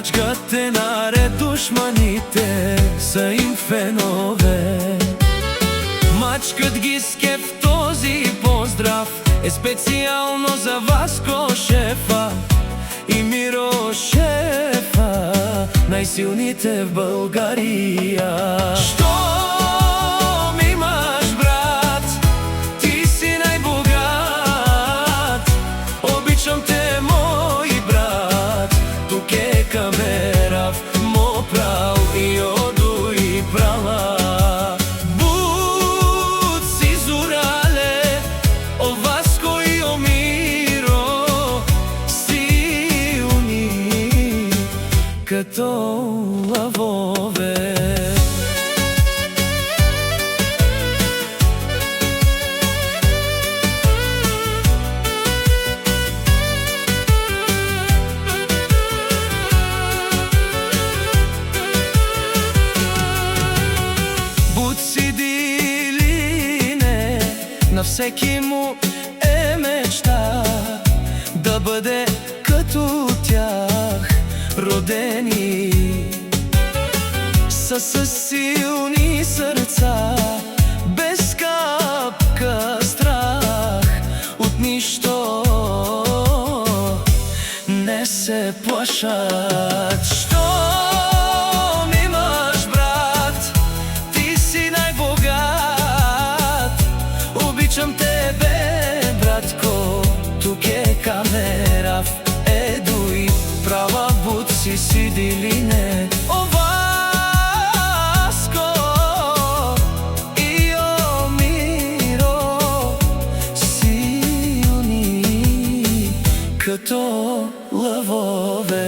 Mačkate nare dushmanite să infenove. Mačkat gi skep този поздрав е специално за вас, шефа и Миро шефа, най-силните в България. Щом имаш брат, ти си най-богат. Обичам те, мой брат, тук е камера, мо прав и оду и права. Като лъвове. Будь си дилине, на всеки му е мечта да бъде като тях, родени са със силни сърца, без капка страх, от нищо не се плашат. Щом имаш брат, ти си най-богат. Обичам тебе, братко, тук е камера, еду и права, будь си дилине. О, Васко и о, Миро, силни като лъвове.